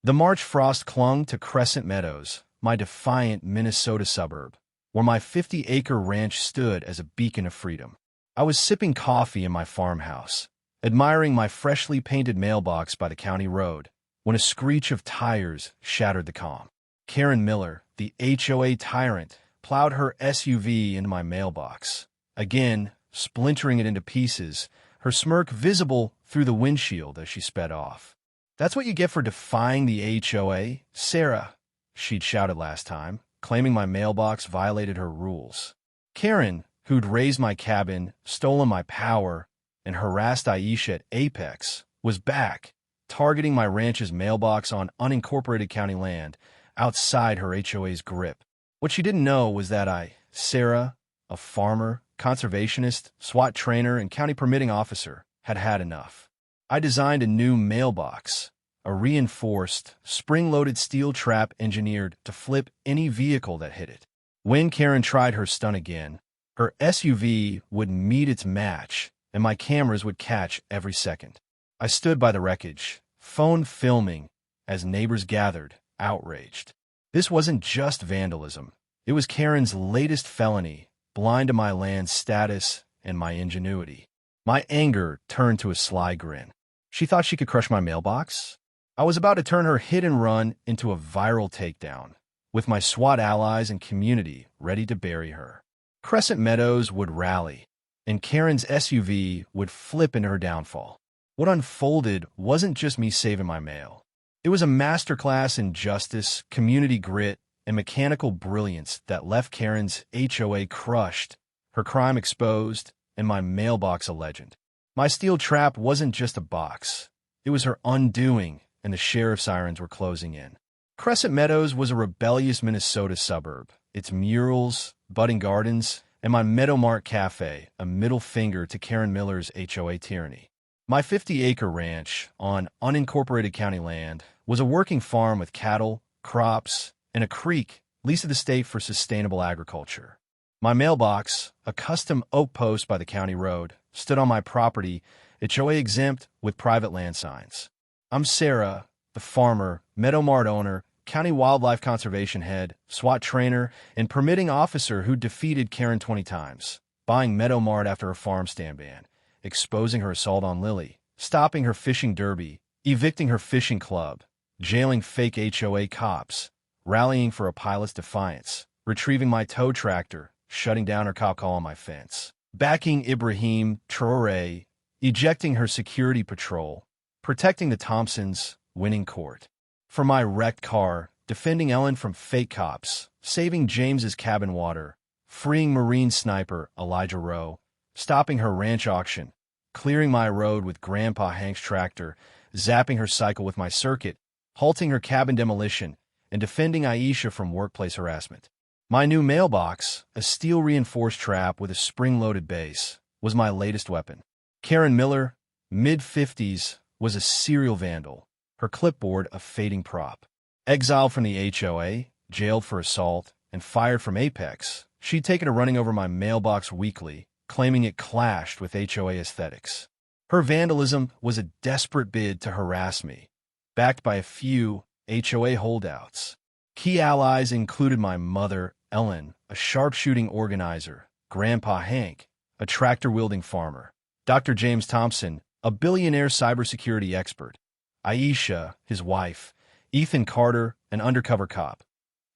The March frost clung to Crescent Meadows, my defiant Minnesota suburb, where my 50-acre ranch stood as a beacon of freedom. I was sipping coffee in my farmhouse, admiring my freshly painted mailbox by the county road, when a screech of tires shattered the calm. Karen Miller, the HOA tyrant, plowed her SUV into my mailbox, again splintering it into pieces, her smirk visible through the windshield as she sped off. "That's what you get for defying the HOA, Sarah," she'd shouted last time, claiming my mailbox violated her rules. Karen, who'd razed my cabin, stolen my power, and harassed Aisha at Apex, was back, targeting my ranch's mailbox on unincorporated county land outside her HOA's grip. What she didn't know was that Sarah, a farmer, conservationist, SWAT trainer, and county permitting officer, had had enough. I designed a new mailbox, a reinforced, spring-loaded steel trap engineered to flip any vehicle that hit it. When Karen tried her stunt again, her SUV would meet its match, and my cameras would catch every second. I stood by the wreckage, phone filming, as neighbors gathered, outraged. This wasn't just vandalism. It was Karen's latest felony, blind to my land's status and my ingenuity. My anger turned to a sly grin. She thought she could crush my mailbox? I was about to turn her hit and run into a viral takedown, with my SWAT allies and community ready to bury her. Crescent Meadows would rally, and Karen's SUV would flip into her downfall. What unfolded wasn't just me saving my mail. It was a masterclass in justice, community grit, and mechanical brilliance that left Karen's HOA crushed, her crime exposed, and my mailbox a legend. My steel trap wasn't just a box. It was her undoing, and the sheriff's sirens were closing in. Crescent Meadows was a rebellious Minnesota suburb, its murals, budding gardens, and my Meadowmark Cafe, a middle finger to Karen Miller's HOA tyranny. My 50-acre ranch on unincorporated county land was a working farm with cattle, crops, and a creek leased to the state for sustainable agriculture. My mailbox, a custom oak post by the county road, stood on my property, HOA exempt with private land signs. I'm Sarah, the farmer, Meadowmart owner, county wildlife conservation head, SWAT trainer, and permitting officer who defeated Karen 20 times, buying Meadowmart after a farm stand ban, exposing her assault on Lily, stopping her fishing derby, evicting her fishing club, jailing fake HOA cops, rallying for a pilot's defiance, retrieving my tow tractor, shutting down her cop call on my fence, backing Ibrahim Traore, ejecting her security patrol, protecting the Thompsons, winning court. For my wrecked car, defending Ellen from fake cops, saving James's cabin water, freeing Marine sniper Elijah Rowe, stopping her ranch auction, clearing my road with Grandpa Hank's tractor, zapping her cycle with my circuit, halting her cabin demolition, and defending Aisha from workplace harassment. My new mailbox, a steel-reinforced trap with a spring-loaded base, was my latest weapon. Karen Miller, mid-50s, was a serial vandal, her clipboard a fading prop. Exiled from the HOA, jailed for assault, and fired from Apex, she'd taken to running over my mailbox weekly, claiming it clashed with HOA aesthetics. Her vandalism was a desperate bid to harass me, backed by a few HOA holdouts. Key allies included my mother, Ellen, a sharpshooting organizer, Grandpa Hank, a tractor-wielding farmer, Dr. James Thompson, a billionaire cybersecurity expert, Aisha, his wife, Ethan Carter, an undercover cop,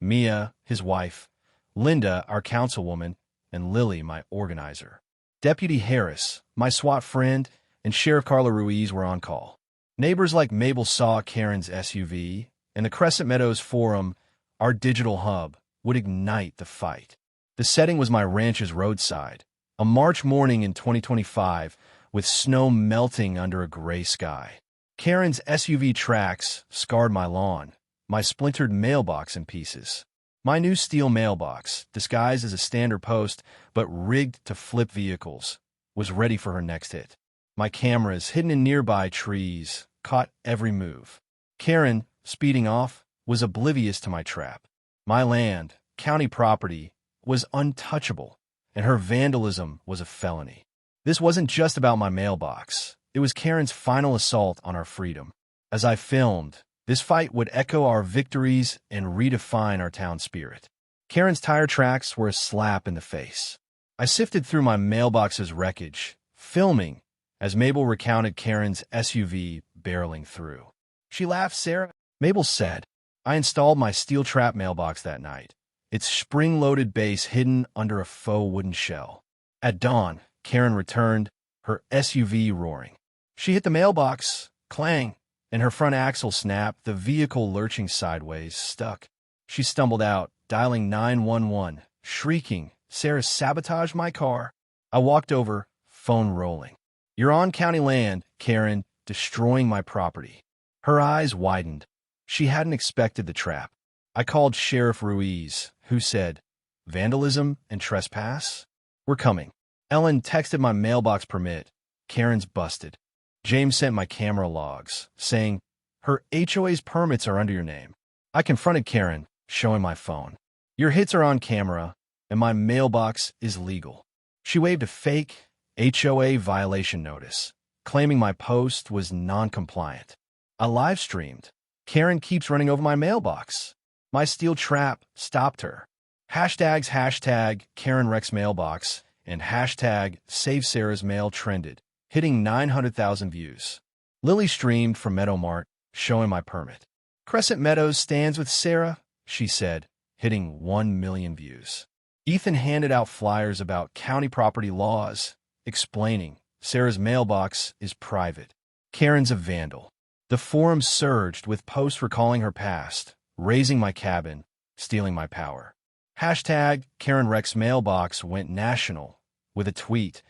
Mia, his wife, Linda, our councilwoman, and Lily, my organizer. Deputy Harris, my SWAT friend, and Sheriff Carla Ruiz were on call. Neighbors like Mabel saw Karen's SUV, and the Crescent Meadows Forum, our digital hub, would ignite the fight. The setting was my ranch's roadside, a March morning in 2025 with snow melting under a gray sky. Karen's SUV tracks scarred my lawn, my splintered mailbox in pieces. My new steel mailbox, disguised as a standard post but rigged to flip vehicles, was ready for her next hit. My cameras, hidden in nearby trees, caught every move. Karen, speeding off, was oblivious to my trap. My land, county property, was untouchable, and her vandalism was a felony. This wasn't just about my mailbox. It was Karen's final assault on our freedom. As I filmed, This fight would echo our victories and redefine our town spirit. Karen's tire tracks were a slap in the face. I sifted through my mailbox's wreckage, filming as Mabel recounted Karen's SUV barreling through. She laughed, Sarah. Mabel said, I installed my steel trap mailbox that night, its spring-loaded base hidden under a faux wooden shell. At dawn, Karen returned, her SUV roaring. She hit the mailbox, clang, and her front axle snapped, the vehicle lurching sideways, stuck. She stumbled out, dialing 911, shrieking, Sarah sabotaged my car. I walked over, phone rolling. You're on county land, Karen, destroying my property. Her eyes widened. She hadn't expected the trap. I called Sheriff Ruiz, who said, vandalism and trespass? We're coming. Ellen texted my mailbox permit. Karen's busted. James sent my camera logs, saying, her HOA's permits are under your name. I confronted Karen, showing my phone. Your hits are on camera, and my mailbox is legal. She waved a fake HOA violation notice, claiming my post was non-compliant. I live-streamed. Karen keeps running over my mailbox. My steel trap stopped her. Hashtags Karen Rex Mailbox and hashtag Save Sarah's Mail trended, hitting 900,000 views. Lily streamed from Meadow Mart, showing my permit. Crescent Meadows stands with Sarah, she said, hitting 1 million views. Ethan handed out flyers about county property laws, explaining Sarah's mailbox is private. Karen's a vandal. The forum surged with posts recalling her past, raising my cabin, stealing my power. Hashtag Karen Rex Mailbox went national with a tweet.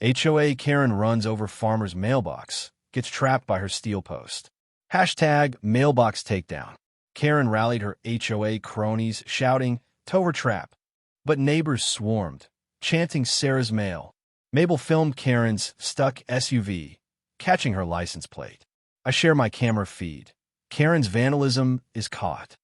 HOA Karen runs over farmer's mailbox, gets trapped by her steel post. Hashtag Mailbox Takedown. Karen rallied her HOA cronies, shouting, tow her trap. But neighbors swarmed, chanting Sarah's mail. Mabel filmed Karen's stuck SUV, catching her license plate. I share my camera feed. Karen's vandalism is caught.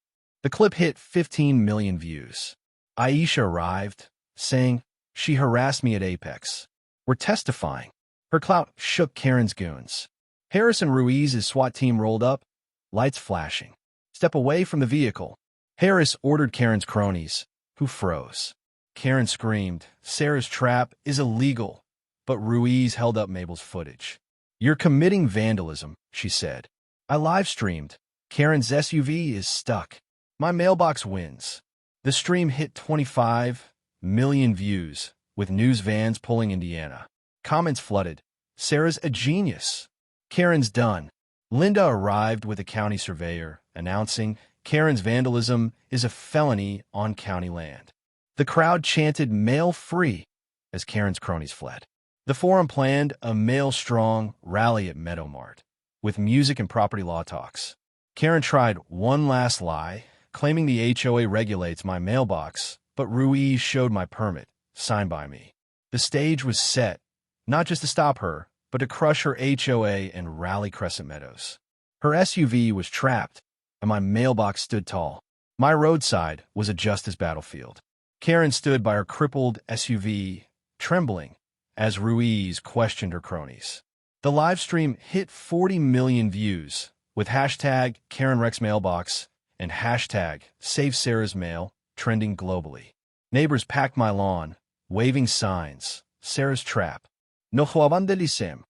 The clip hit 15 million views. Aisha arrived, saying, she harassed me at Apex. We're testifying. Her clout shook Karen's goons. Harrison Ruiz's SWAT team rolled up, lights flashing. Step away from the vehicle. Harris ordered Karen's cronies, who froze. Karen screamed, Sarah's trap is illegal, but Ruiz held up Mabel's footage. You're committing vandalism, she said. I live-streamed. Karen's SUV is stuck. My mailbox wins. The stream hit 25 million views, with news vans pulling Indiana. Comments flooded. Sarah's a genius. Karen's done. Linda arrived with a county surveyor, announcing Karen's vandalism is a felony on county land. The crowd chanted mail free as Karen's cronies fled. The forum planned a mail-strong rally at Meadow Mart, with music and property law talks. Karen tried one last lie, claiming the HOA regulates my mailbox, but Ruiz showed my permit, signed by me. The stage was set, not just to stop her, but to crush her HOA and rally Crescent Meadows. Her SUV was trapped, and my mailbox stood tall. My roadside was a justice battlefield. Karen stood by her crippled SUV, trembling, as Ruiz questioned her cronies. The live stream hit 40 million views, with hashtag Karen Rex Mailbox and hashtag Save Sarah's Mail trending globally. Neighbors packed my lawn, waving signs, Sarah's trap. No vandelism.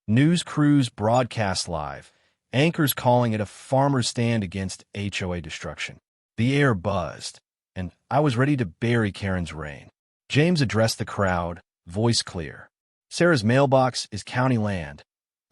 News crews broadcast live, anchors calling it a farmer's stand against HOA destruction. The air buzzed, and I was ready to bury Karen's reign. James addressed the crowd, voice clear. Sarah's mailbox is county land,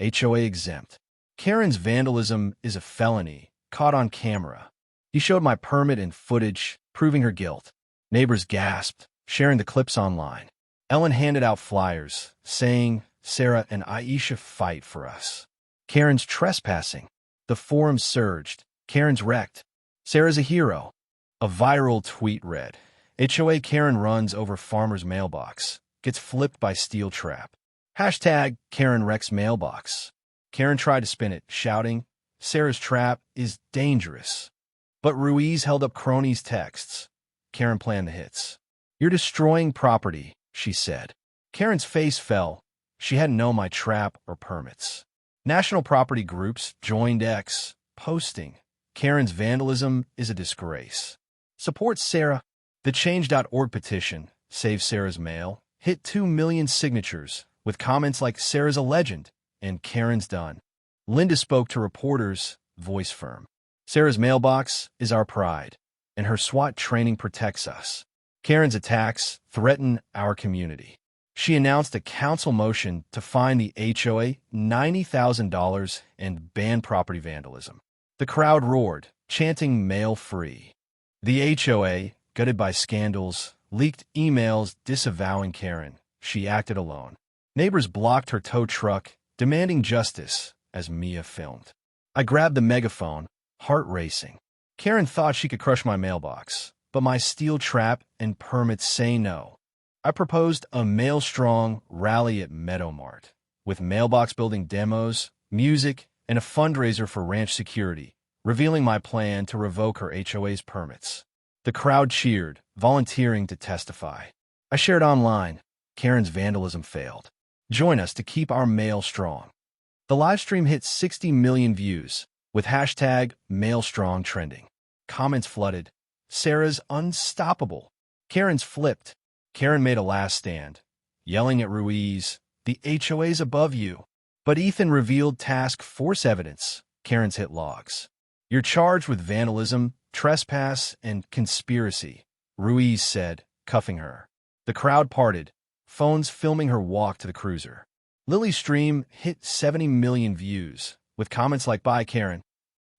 HOA exempt. Karen's vandalism is a felony, caught on camera. He showed my permit and footage, proving her guilt. Neighbors gasped, sharing the clips online. Ellen handed out flyers, saying, Sarah and Aisha fight for us. Karen's trespassing. The forum surged. Karen's wrecked. Sarah's a hero. A viral tweet read, HOA Karen runs over farmer's mailbox, gets flipped by steel trap. Hashtag Karen Rex Mailbox. Karen tried to spin it, shouting, Sarah's trap is dangerous. But Ruiz held up cronies' texts. Karen planned the hits. You're destroying property, she said. Karen's face fell. She hadn't known my trap or permits. National property groups joined X, posting, Karen's vandalism is a disgrace. Support Sarah. The Change.org petition, Save Sarah's Mail, hit 2 million signatures, with comments like Sarah's a legend and Karen's done. Linda spoke to reporters, voice firm. Sarah's mailbox is our pride, and her SWAT training protects us. Karen's attacks threaten our community. She announced a council motion to fine the HOA $90,000 and ban property vandalism. The crowd roared, chanting mail free. The HOA, gutted by scandals, leaked emails disavowing Karen. She acted alone. Neighbors blocked her tow truck, demanding justice, as Mia filmed. I grabbed the megaphone, heart racing. Karen thought she could crush my mailbox, but my steel trap and permits say no. I proposed a mail-strong rally at Meadow Mart, with mailbox building demos, music, and a fundraiser for ranch security, revealing my plan to revoke her HOA's permits. The crowd cheered, volunteering to testify. I shared online. Karen's vandalism failed. Join us to keep our mail strong. The livestream hit 60 million views, with hashtag #MailStrong trending. Comments flooded. Sarah's unstoppable. Karen's flipped. Karen made a last stand, yelling at Ruiz, "The HOA's above you." But Ethan revealed task force evidence. Karen's hit logs. "You're charged with vandalism, trespass, and conspiracy," Ruiz said, cuffing her. The crowd parted, phones filming her walk to the cruiser. Lily's stream hit 70 million views, with comments like "Bye, Karen."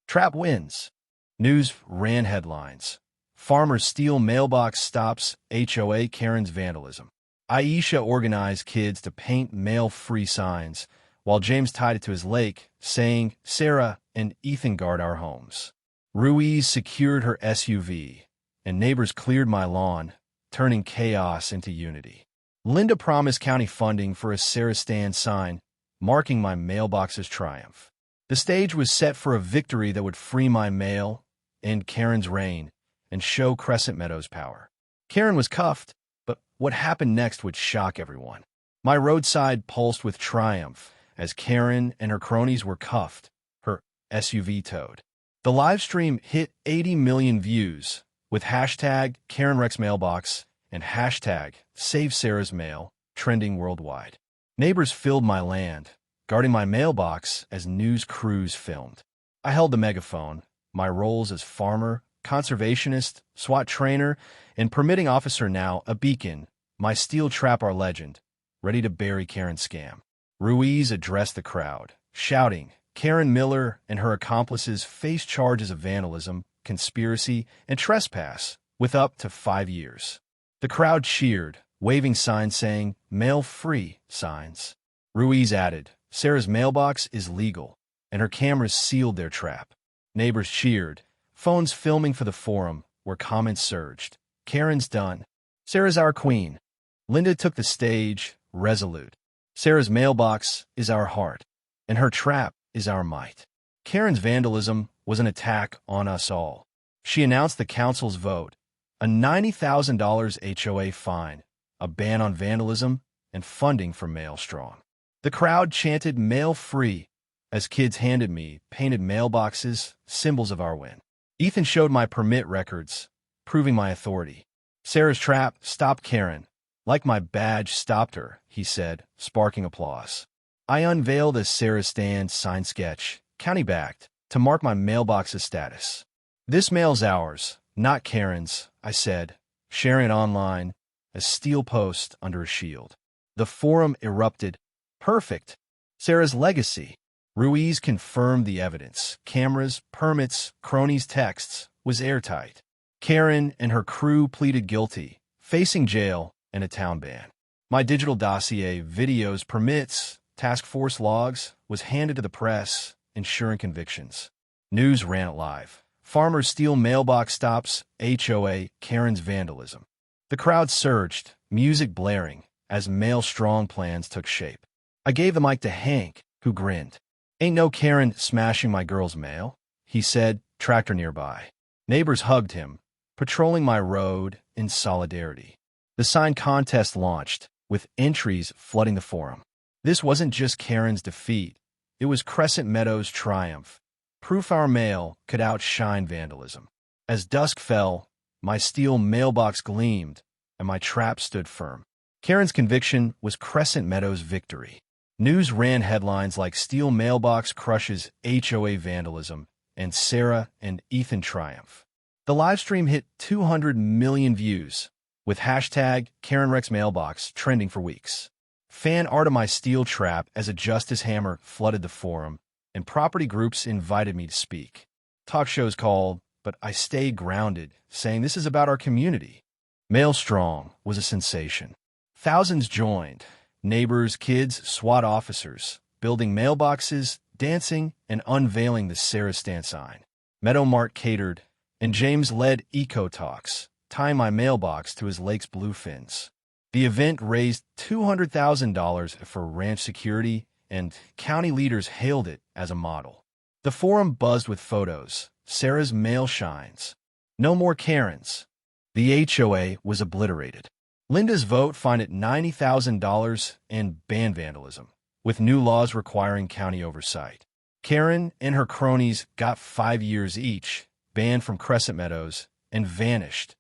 Trap wins. News ran headlines. Farmers steal mailbox stops HOA Karen's vandalism. Aisha organized kids to paint mail-free signs, while James tied it to his lake, saying, "Sarah and Ethan guard our homes." Ruiz secured her SUV, and neighbors cleared my lawn, turning chaos into unity. Linda promised county funding for a Sarah Stand sign, marking my mailbox's triumph. The stage was set for a victory that would free my mail, end Karen's reign, and show Crescent Meadows' power. Karen was cuffed, but what happened next would shock everyone. My roadside pulsed with triumph as Karen and her cronies were cuffed, her SUV towed. The live stream hit 80 million views, with hashtag KarenRexMailbox and hashtag Save Sarah's Mail trending worldwide. Neighbors filled my land, guarding my mailbox as news crews filmed. I held the megaphone, my roles as farmer, conservationist, SWAT trainer, and permitting officer now a beacon, my steel trap our legend, ready to bury Karen's scam. Ruiz addressed the crowd, shouting, "Karen Miller and her accomplices face charges of vandalism, conspiracy, and trespass, with up to 5 years." The crowd cheered, waving signs saying, "Mail free" signs. Ruiz added, "Sarah's mailbox is legal," and her cameras sealed their trap. Neighbors cheered, phones filming for the forum, where comments surged. "Karen's done. Sarah's our queen." Linda took the stage, resolute. "Sarah's mailbox is our heart, and her trap is our might." Karen's vandalism was an attack on us all. She announced the council's vote, a $90,000 HOA fine, a ban on vandalism, and funding for Mail Strong. The crowd chanted "Mail Free" as kids handed me painted mailboxes, symbols of our win. Ethan showed my permit records, proving my authority. Sarah's trap stopped Karen, like my badge stopped her, he said, sparking applause. I unveiled a Sarah Stand sign sketch, county-backed, to mark my mailbox's status. "This mail's ours, not Karen's," I said, sharing it online, a steel post under a shield. The forum erupted. "Perfect. Sarah's legacy." Ruiz confirmed the evidence. Cameras, permits, cronies' texts was airtight. Karen and her crew pleaded guilty, facing jail and a town ban. My digital dossier, videos, permits, task force logs, was handed to the press, ensuring convictions. News ran it live. Farmers steal mailbox stops, HOA, Karen's vandalism. The crowd surged, music blaring, as Mail Strong plans took shape. I gave the mic to Hank, who grinned. "Ain't no Karen smashing my girl's mail," he said, tractor nearby. Neighbors hugged him, patrolling my road in solidarity. The sign contest launched, with entries flooding the forum. This wasn't just Karen's defeat. It was Crescent Meadows' triumph, proof our mail could outshine vandalism. As dusk fell, my steel mailbox gleamed, and my trap stood firm. Karen's conviction was Crescent Meadows' victory. News ran headlines like "Steel Mailbox Crushes HOA Vandalism" and "Sarah and Ethan Triumph." The livestream hit 200 million views, with hashtag KarenRexMailbox trending for weeks. Fan art of my steel trap as a justice hammer flooded the forum, and property groups invited me to speak. Talk shows called, but I stayed grounded, saying this is about our community. Maelstrom was a sensation. Thousands joined, neighbors, kids, SWAT officers, building mailboxes, dancing, and unveiling the Sarah Stan sign. Meadow Mart catered, and James led eco talks, tying my mailbox to his lake's bluefins. The event raised $200,000 for ranch security, and county leaders hailed it as a model. The forum buzzed with photos. Sarah's mail shines. No more Karens. The HOA was obliterated. Linda's vote fined it $90,000 and banned vandalism, with new laws requiring county oversight. Karen and her cronies got 5 years each, banned from Crescent Meadows, and vanished.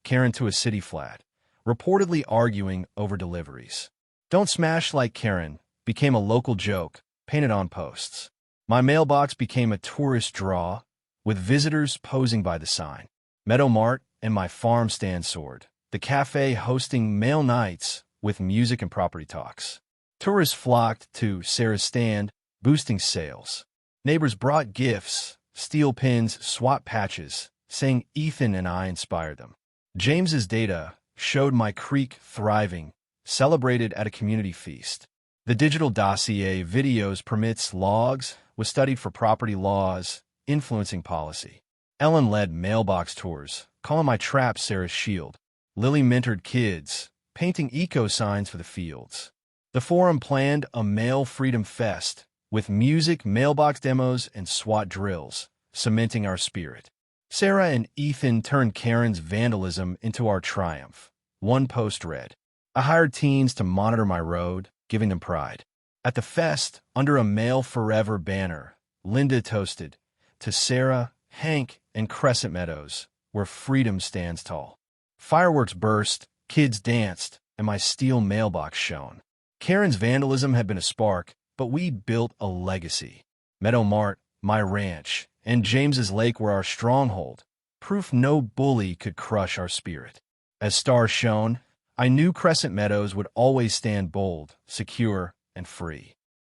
Karen to a city flat, reportedly arguing over deliveries. "Don't smash like Karen" became a local joke, painted on posts. My mailbox became a tourist draw, with visitors posing by the sign. Meadow Mart and my farm stand soared, the cafe hosting mail nights with music and property talks. Tourists flocked to Sarah's stand, boosting sales. Neighbors brought gifts, steel pins, SWAT patches, saying Ethan and I inspired them. James's data showed my creek thriving, celebrated at a community feast. The digital dossier videos permits logs was studied for property laws, influencing policy. Ellen led mailbox tours, calling my trap Sarah's shield. Lily mentored kids, painting eco signs for the fields. The forum planned a Mail Freedom Fest, with music, mailbox demos, and SWAT drills, cementing our spirit. Sarah and Ethan turned Karen's vandalism into our triumph. One post read, "I hired teens to monitor my road, giving them pride." At the fest, under a Mail Forever banner, Linda toasted, "To Sarah, Hank, and Crescent Meadows, where freedom stands tall." Fireworks burst, kids danced, and my steel mailbox shone. Karen's vandalism had been a spark, but we built a legacy. Meadow Mart, my ranch, and James's Lake were our stronghold, proof no bully could crush our spirit. As stars shone, I knew Crescent Meadows would always stand bold, secure, and free.